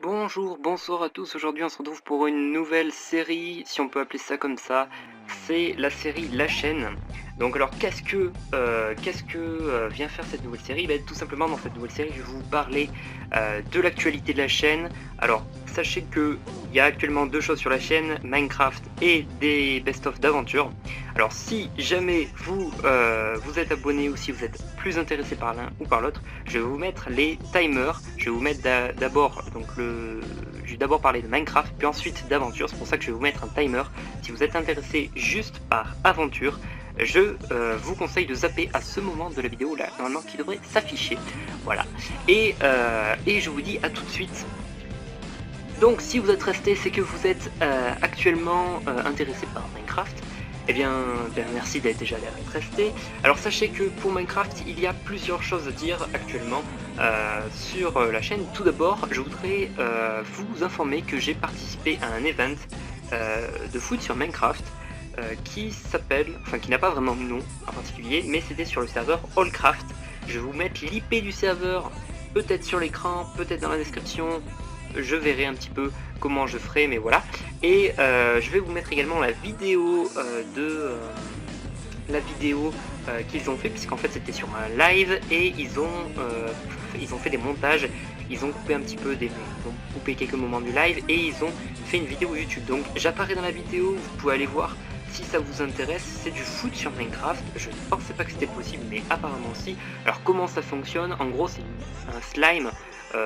Bonjour, bonsoir à tous. Aujourd'hui, on se retrouve pour une nouvelle série, si on peut appeler ça comme ça. C'est la série La Chaîne. Donc, alors, qu'est-ce que vient faire cette nouvelle série? Tout simplement, dans cette nouvelle série, je vais vous parler de l'actualité de la chaîne. Alors, sachez que il y a actuellement deux choses sur la chaîne, Minecraft et des best-of d'aventure. Alors, si jamais vous êtes abonné ou si vous êtes plus intéressé par l'un ou par l'autre, je vais vous mettre les timers. Je vais vous mettre d'abord je vais d'abord parler de Minecraft puis ensuite d'aventure. C'est pour ça que je vais vous mettre un timer. Si vous êtes intéressé juste par aventure, je vous conseille de zapper à ce moment de la vidéo là, normalement qui devrait s'afficher. Voilà. Et je vous dis à tout de suite. Donc si vous êtes resté, c'est que vous êtes actuellement intéressé par Minecraft. Eh bien, merci d'être déjà resté. Alors sachez que pour Minecraft, il y a plusieurs choses à dire actuellement sur la chaîne. Tout d'abord, je voudrais vous informer que j'ai participé à un event de foot sur Minecraft qui s'appelle, enfin qui n'a pas vraiment de nom en particulier, mais c'était sur le serveur Allcraft. Je vais vous mettre l'IP du serveur peut-être sur l'écran, peut-être dans la description, je verrai un petit peu comment je ferai, mais voilà. Et je vais vous mettre également la vidéo qu'ils ont fait, puisqu'en fait c'était sur un live et ils ont fait des montages, ils ont coupé un petit peu ils ont coupé quelques moments du live et ils ont fait une vidéo YouTube. Donc j'apparais dans la vidéo, vous pouvez aller voir si ça vous intéresse. C'est du foot sur Minecraft, je ne pensais pas que c'était possible, mais apparemment si. Alors comment ça fonctionne? En gros c'est un slime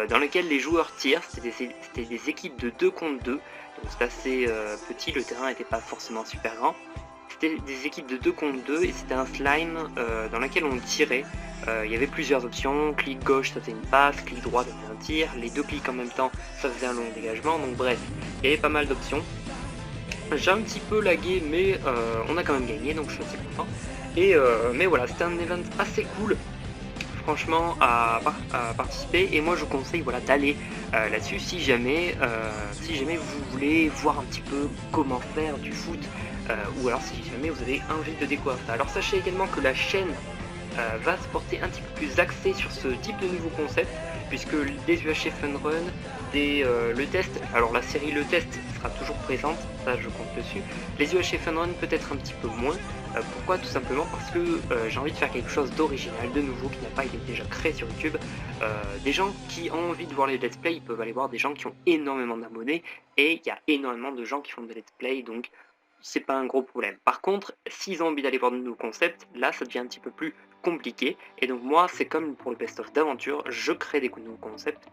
dans lequel les joueurs tirent. C'était des équipes de 2 contre 2, donc c'est assez petit, le terrain n'était pas forcément super grand. C'était des équipes de 2 contre 2 et c'était un slime dans lequel on tirait. Il y avait plusieurs options, clic gauche ça faisait une passe, clic droit ça faisait un tir, les deux clics en même temps ça faisait un long dégagement, donc bref, il y avait pas mal d'options. J'ai un petit peu lagué mais on a quand même gagné, donc je suis assez content. Mais voilà, c'était un event assez cool franchement à participer, et moi je vous conseille voilà, d'aller là-dessus si jamais vous voulez voir un petit peu comment faire du foot ou alors si jamais vous avez envie de découvrir ça. Alors sachez également que la chaîne va se porter un petit peu plus axée sur ce type de nouveau concept, puisque des UHF Fun Run, le test, alors la série Le Test sera toujours présente, ça je compte dessus. Les UHF Fun Run peut-être un petit peu moins. Pourquoi? Tout simplement parce que j'ai envie de faire quelque chose d'original, de nouveau, qui n'a pas été déjà créé sur YouTube. Des gens qui ont envie de voir les let's play, ils peuvent aller voir des gens qui ont énormément d'abonnés, et il y a énormément de gens qui font des let's play, donc c'est pas un gros problème. Par contre, s'ils ont envie d'aller voir de nouveaux concepts, là ça devient un petit peu plus compliqué, et donc moi c'est comme pour le best-of d'aventure, je crée des nouveaux concepts,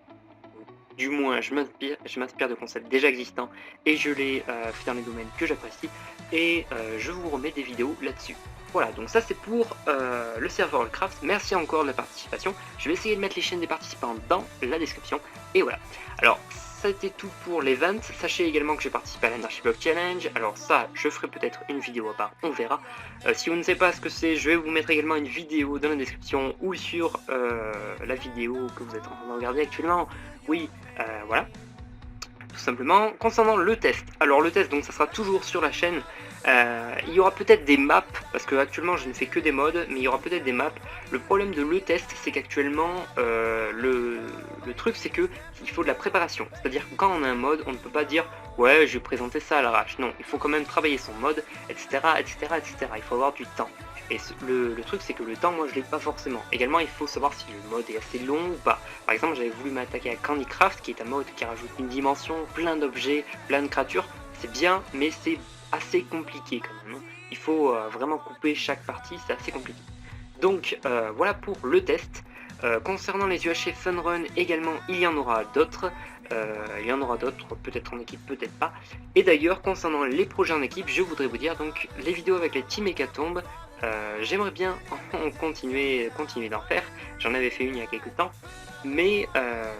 du moins je m'inspire de concepts déjà existants et je les fais dans les domaines que j'apprécie, et je vous remets des vidéos là-dessus. Voilà, donc ça c'est pour le serveur Allcraft. Merci encore de la participation. Je vais essayer de mettre les chaînes des participants dans la description. Et voilà. Alors, c'était tout pour l'event. Sachez également que j'ai participé à l'Anarchy Block Challenge. Alors ça, je ferai peut-être une vidéo à part, on verra. Si vous ne savez pas ce que c'est, je vais vous mettre également une vidéo dans la description ou sur la vidéo que vous êtes en train de regarder actuellement. Oui, voilà, tout simplement. Concernant le test, alors le test, donc ça sera toujours sur la chaîne. Il y aura peut-être des maps, parce que actuellement je ne fais que des mods, mais il y aura peut-être des maps. Le problème de le test, c'est qu'actuellement le truc c'est que il faut de la préparation. C'est-à-dire que quand on a un mode, on ne peut pas dire ouais je vais présenter ça à l'arrache. Non, il faut quand même travailler son mode, etc. etc. etc. Il faut avoir du temps. Et le truc c'est que le temps, moi je l'ai pas forcément. Également il faut savoir si le mode est assez long ou pas. Par exemple j'avais voulu m'attaquer à Candycraft, qui est un mode qui rajoute une dimension, plein d'objets, plein de créatures. C'est bien, mais c'est assez compliqué quand même. Il faut vraiment couper chaque partie, c'est assez compliqué. Donc voilà pour le test. Concernant les UHF Fun Run également, il y en aura d'autres. Peut-être en équipe, peut-être pas. Et d'ailleurs, concernant les projets en équipe, je voudrais vous dire donc les vidéos avec les Team Hécatombe. J'aimerais bien continuer d'en faire. J'en avais fait une il y a quelques temps. Mais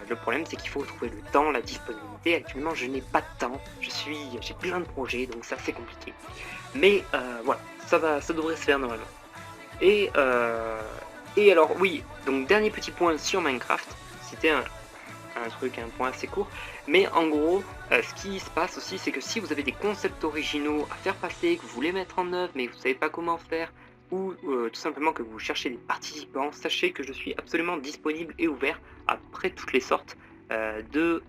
le problème c'est qu'il faut trouver le temps, la disponibilité. Actuellement je n'ai pas de temps, j'ai plein de projets, donc c'est assez compliqué. Mais voilà, ça devrait se faire normalement. Et, euh, et alors oui, donc dernier petit point sur Minecraft, c'était un point assez court, mais en gros, ce qui se passe aussi, c'est que si vous avez des concepts originaux à faire passer, que vous voulez mettre en œuvre, mais que vous ne savez pas comment faire, ou tout simplement que vous cherchez des participants, sachez que je suis absolument disponible et ouvert à peu près toutes les sortes. de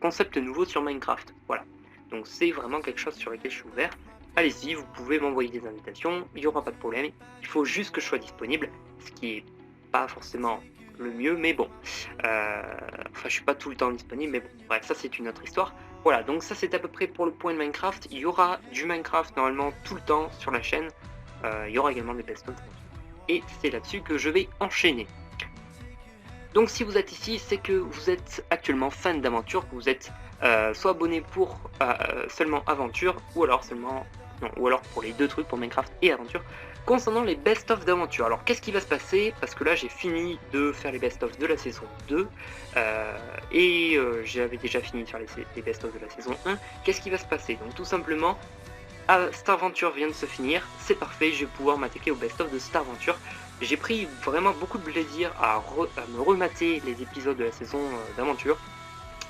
concepts nouveaux sur Minecraft. Voilà. Donc c'est vraiment quelque chose sur lequel je suis ouvert. Allez-y, vous pouvez m'envoyer des invitations, il n'y aura pas de problème. Il faut juste que je sois disponible, ce qui est pas forcément le mieux, mais bon. Enfin, je suis pas tout le temps disponible, mais bon, bref, ça c'est une autre histoire. Voilà, donc ça c'est à peu près pour le point de Minecraft. Il y aura du Minecraft normalement tout le temps sur la chaîne. Il y aura également des best-of. Et c'est là-dessus que je vais enchaîner. Donc si vous êtes ici, c'est que vous êtes actuellement fan d'aventure, que vous êtes soit abonné pour seulement aventure, ou alors seulement... Non, ou alors pour les deux trucs, pour Minecraft et aventure. Concernant les best-of d'aventure, alors qu'est-ce qui va se passer? Parce que là j'ai fini de faire les best-of de la saison 2, et j'avais déjà fini de faire les best-of de la saison 1. Qu'est-ce qui va se passer? Donc tout simplement, Starventure vient de se finir, c'est parfait, je vais pouvoir m'attaquer au best-of de Starventure. J'ai pris vraiment beaucoup de plaisir à me remater les épisodes de la saison d'aventure.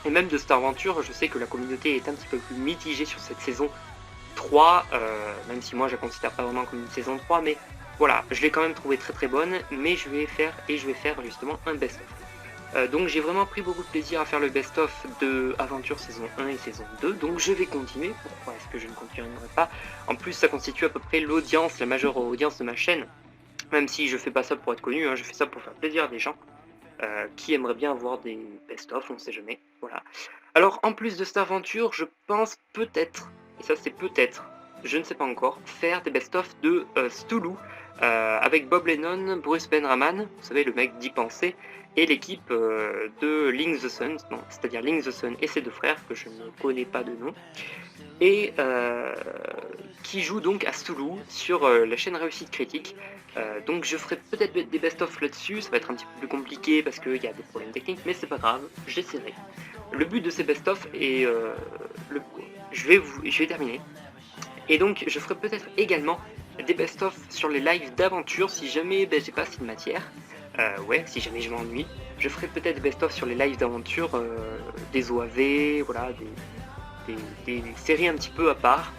Et même de Starventure, je sais que la communauté est un petit peu plus mitigée sur cette saison 3, même si moi je la considère pas vraiment comme une saison 3, mais voilà, je l'ai quand même trouvée très très bonne, mais je vais faire justement un best-of. Donc j'ai vraiment pris beaucoup de plaisir à faire le best-of de Aventure saison 1 et saison 2, donc je vais continuer. Pourquoi est-ce que je ne continuerai pas? En plus ça constitue à peu près l'audience, la majeure audience de ma chaîne, même si je fais pas ça pour être connu, hein, je fais ça pour faire plaisir à des gens qui aimeraient bien avoir des best-of, on ne sait jamais, voilà. Alors en plus de cette aventure, je pense peut-être, et ça c'est peut-être, je ne sais pas encore, faire des best-of de Stulu, avec Bob Lennon, Bruce Benraman, vous savez le mec d'Y Penser, et l'équipe de Link the Sun, c'est-à-dire Link the Sun et ses deux frères, que je ne connais pas de nom, et qui joue donc à Stulu sur la chaîne Réussite Critique. Donc je ferai peut-être des best-of là-dessus, ça va être un petit peu plus compliqué parce qu'il y a des problèmes techniques, mais c'est pas grave, j'essaierai. Le but de ces best-of est... je vais terminer. Et donc je ferai peut-être également des best-of sur les lives d'aventure si jamais j'ai pas assez de matière. Ouais, si jamais je m'ennuie. Je ferai peut-être des best-of sur les lives d'aventure, des OAV, voilà, des séries un petit peu à part,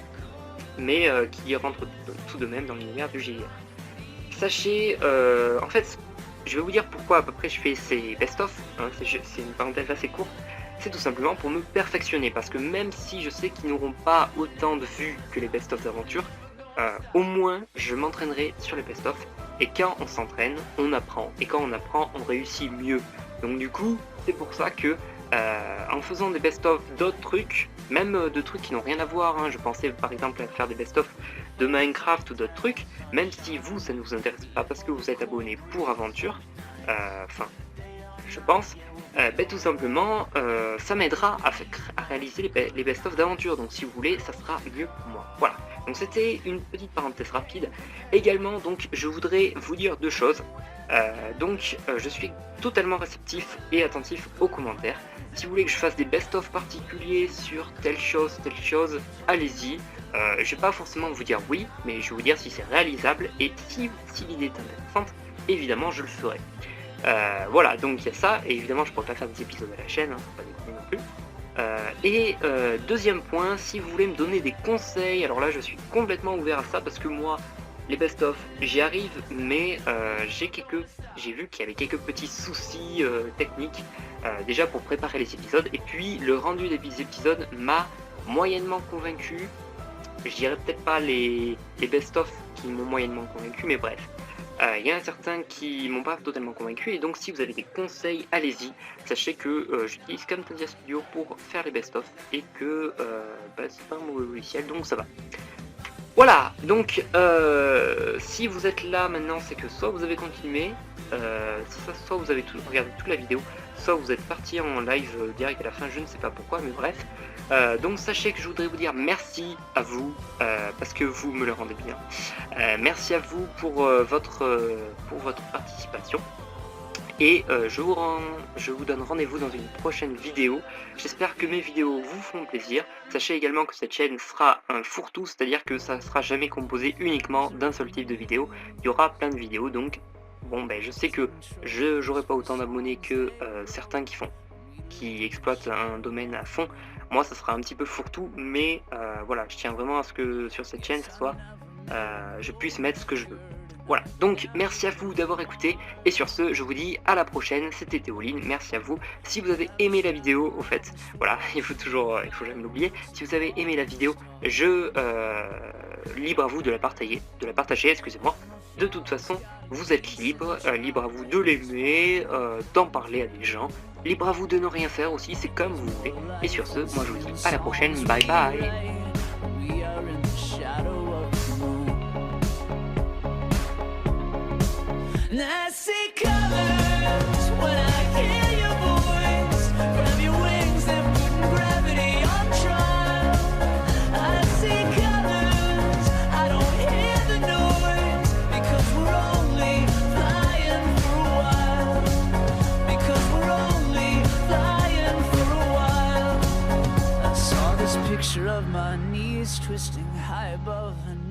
mais qui rentrent tout de même dans l'univers du GIR. Sachez, en fait, je vais vous dire pourquoi à peu près je fais ces best-of, hein, c'est une parenthèse assez courte, c'est tout simplement pour me perfectionner, parce que même si je sais qu'ils n'auront pas autant de vues que les best-of d'aventure, au moins je m'entraînerai sur les best-of, et quand on s'entraîne, on apprend, et quand on apprend, on réussit mieux. Donc du coup, c'est pour ça que en faisant des best-of d'autres trucs, même de trucs qui n'ont rien à voir, hein, je pensais par exemple à faire des best-of de Minecraft ou d'autres trucs, même si vous ça ne vous intéresse pas parce que vous êtes abonné pour aventure, enfin je pense, tout simplement ça m'aidera à réaliser les best-of d'aventure, donc si vous voulez ça sera mieux pour moi. Voilà, donc c'était une petite parenthèse rapide. Également donc je voudrais vous dire deux choses. Je suis totalement réceptif et attentif aux commentaires. Si vous voulez que je fasse des best-of particuliers sur telle chose, allez-y. Je vais pas forcément vous dire oui, mais je vais vous dire si c'est réalisable et si l'idée est intéressante, évidemment je le ferai. Voilà, donc il y a ça, et évidemment je pourrais pas faire des épisodes à la chaîne, hein, faut pas déconner non plus. Deuxième point, si vous voulez me donner des conseils, alors là je suis complètement ouvert à ça parce que moi, les best-of, j'y arrive, mais j'ai vu qu'il y avait quelques petits soucis techniques, déjà pour préparer les épisodes, et puis le rendu des épisodes m'a moyennement convaincu. Je dirais peut-être pas les best-of qui m'ont moyennement convaincu, mais bref. Il y en a certains qui m'ont pas totalement convaincu, et donc si vous avez des conseils, allez-y. Sachez que j'utilise Camtasia Studio pour faire les best-of, et que c'est pas un mauvais logiciel, donc ça va. Voilà, donc si vous êtes là maintenant, c'est que soit vous avez continué, soit vous avez regardé toute la vidéo, soit vous êtes parti en live direct à la fin, je ne sais pas pourquoi, mais bref. Donc sachez que je voudrais vous dire merci à vous, parce que vous me le rendez bien. Merci à vous pour votre participation. Et je vous donne rendez-vous dans une prochaine vidéo. J'espère que mes vidéos vous font plaisir. Sachez également que cette chaîne sera un fourre-tout, c'est-à-dire que ça ne sera jamais composé uniquement d'un seul type de vidéo. Il y aura plein de vidéos, donc bon je sais que je n'aurai pas autant d'abonnés que certains qui exploitent un domaine à fond. Moi ça sera un petit peu fourre-tout, mais voilà, je tiens vraiment à ce que sur cette chaîne ça soit je puisse mettre ce que je veux. Voilà, donc merci à vous d'avoir écouté, et sur ce, je vous dis à la prochaine, c'était Théoline, merci à vous. Si vous avez aimé la vidéo, au fait, voilà, il faut jamais l'oublier, si vous avez aimé la vidéo, libre à vous de la partager, excusez-moi. De toute façon, vous êtes libre, libre à vous de l'aimer, d'en parler à des gens, libre à vous de ne rien faire aussi, c'est comme vous voulez. Et sur ce, moi je vous dis à la prochaine, bye bye. And I see colors when I hear your voice. Grab your wings and put gravity on trial. I see colors, I don't hear the noise, because we're only flying for a while. Because we're only flying for a while. I saw this picture of my knees twisting high above and